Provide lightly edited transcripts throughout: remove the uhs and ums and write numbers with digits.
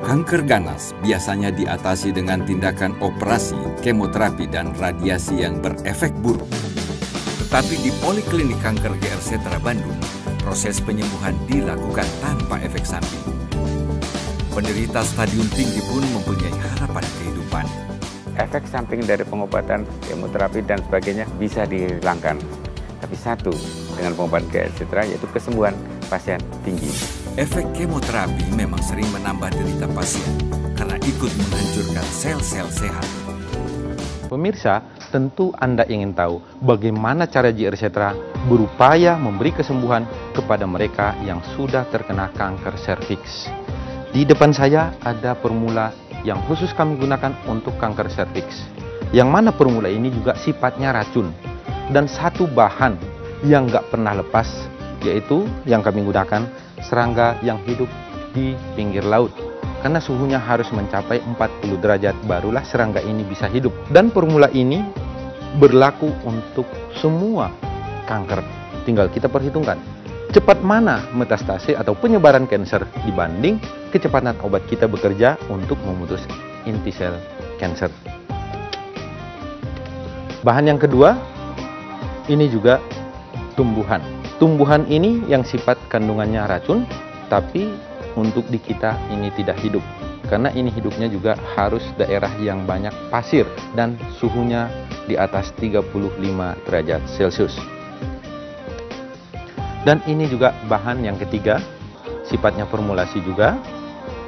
Kanker ganas biasanya diatasi dengan tindakan operasi, kemoterapi, dan radiasi yang berefek buruk. Tetapi di Poliklinik Kanker GR Setra Bandung, proses penyembuhan dilakukan tanpa efek samping. Penderita stadium tinggi pun mempunyai harapan kehidupan. Efek samping dari pengobatan, kemoterapi, dan sebagainya bisa dihilangkan. Tapi satu, dengan pengobatan GR Setra yaitu kesembuhan pasien tinggi. Efek kemoterapi memang sering menambah derita pasien karena ikut menghancurkan sel-sel sehat. Pemirsa, tentu Anda ingin tahu bagaimana cara GR Setra berupaya memberi kesembuhan kepada mereka yang sudah terkena kanker serviks. Di depan saya ada formula yang khusus kami gunakan untuk kanker serviks. Yang mana formula ini juga sifatnya racun. Dan satu bahan yang nggak pernah lepas, yaitu yang kami gunakan serangga yang hidup di pinggir laut. Karena suhunya harus mencapai 40 derajat barulah serangga ini bisa hidup. Dan formula ini berlaku untuk semua kanker. Tinggal kita perhitungkan cepat mana metastase atau penyebaran kanker dibanding kecepatan obat kita bekerja untuk memutus inti sel kanker. Bahan yang kedua, ini juga tumbuhan. Tumbuhan ini yang sifat kandungannya racun, tapi untuk di kita ini tidak hidup. Karena ini hidupnya juga harus daerah yang banyak pasir dan suhunya di atas 35 derajat Celcius. Dan ini juga bahan yang ketiga, sifatnya formulasi juga,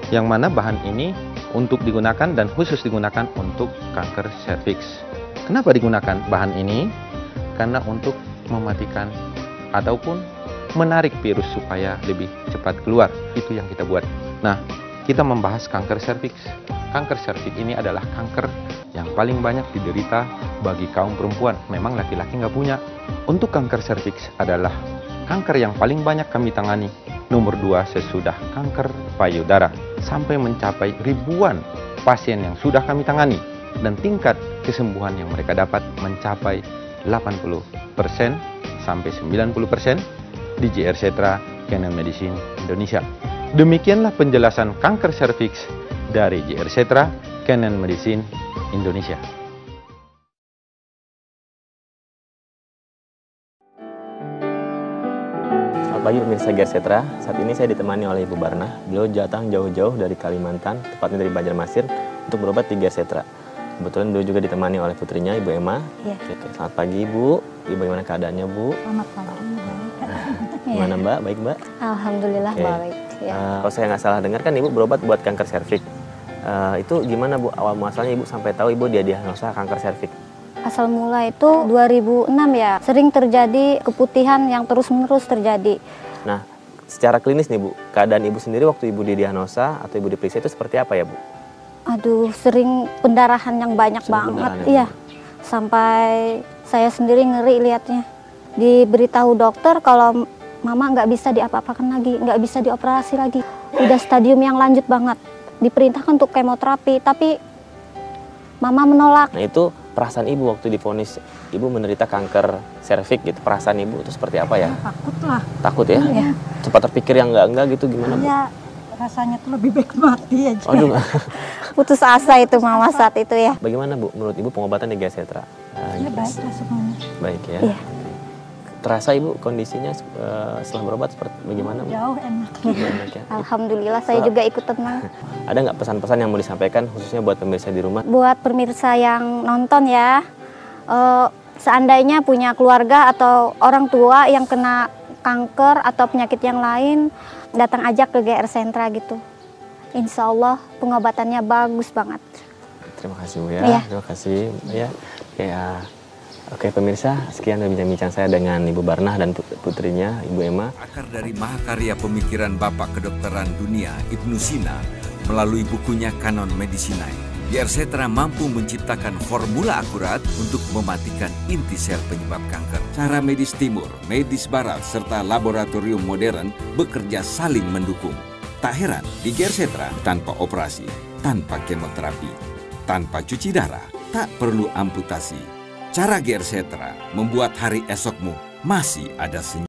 yang mana bahan ini untuk digunakan dan khusus digunakan untuk kanker serviks. Kenapa digunakan bahan ini? Karena untuk mematikan ataupun menarik virus supaya lebih cepat keluar. Itu yang kita buat. Nah, kita membahas kanker serviks. Kanker serviks ini adalah kanker yang paling banyak diderita bagi kaum perempuan. Memang laki-laki nggak punya. Untuk kanker serviks adalah kanker yang paling banyak kami tangani. Nomor 2 sesudah kanker payudara. Sampai mencapai ribuan pasien yang sudah kami tangani. Dan tingkat kesembuhan yang mereka dapat mencapai 80% sampai 90% di GR Setra Canon Medicine Indonesia. Demikianlah penjelasan kanker serviks dari GR Setra Canon Medicine Indonesia. Selamat pagi pemirsa GR Setra. Saat ini saya ditemani oleh Ibu Barna. Beliau datang jauh-jauh dari Kalimantan, tepatnya dari Banjarmasin, untuk berobat di GR Setra. Kebetulan beliau juga ditemani oleh putrinya, Ibu Emma. Iya. Selamat pagi, Bu. Ibu, bagaimana keadaannya, Bu? Selamat pagi. Gimana, Mbak? Baik, Mbak? Alhamdulillah baik. Ya. Kalau saya nggak salah dengar kan Ibu berobat buat kanker serviks. Itu gimana, Bu? Awal muasalnya Ibu sampai tahu Ibu diagnosa kanker serviks? Asal mula itu 2006 ya. Sering terjadi keputihan yang terus-menerus terjadi. Nah, secara klinis nih, Bu, keadaan Ibu sendiri waktu Ibu didiagnosa atau Ibu diperiksa itu seperti apa ya, Bu? Aduh, sering pendarahan yang banyak banget. Iya. Sampai saya sendiri ngeri lihatnya. Diberitahu dokter kalau mama nggak bisa diapa-apakan lagi, nggak bisa dioperasi lagi. Udah stadium yang lanjut banget. Diperintahkan untuk kemoterapi, tapi mama menolak. Nah, itu perasaan Ibu waktu divonis Ibu menderita kanker serviks gitu. Perasaan Ibu itu seperti apa ya? Takut lah. Takut ya? Iya. Cepat terpikir yang enggak gitu gimana, Bu? Ya, rasanya tuh lebih baik mati aja. Aduh. Putus asa itu mama saat itu ya. Bagaimana, Bu, menurut Ibu pengobatan di GR Setra? Ya baik lah semuanya. Baik ya. Iya. Terasa Ibu kondisinya setelah berobat seperti bagaimana, Bu? Jauh enak. Enak ya. Alhamdulillah saya juga ikut tenang. Ada nggak pesan-pesan yang mau disampaikan khususnya buat pemirsa di rumah? Buat pemirsa yang nonton ya, seandainya punya keluarga atau orang tua yang kena kanker atau penyakit yang lain, datang aja ke GR Setra gitu. Insya Allah pengobatannya bagus banget. Terima kasih, Bu ya. Iya. Terima kasih, Bu ya. Oke pemirsa, sekian bincang-bincang saya dengan Ibu Barnah dan putrinya, Ibu Emma. Akar dari mahakarya pemikiran Bapak Kedokteran Dunia, Ibnu Sina, melalui bukunya Canon Medicinae, GR Setra mampu menciptakan formula akurat untuk mematikan inti sel penyebab kanker. Cara medis timur, medis barat, serta laboratorium modern bekerja saling mendukung. Tak heran, di GR Setra tanpa operasi, tanpa kemoterapi, tanpa cuci darah, tak perlu amputasi. Cara GR Setra membuat hari esokmu masih ada senyum.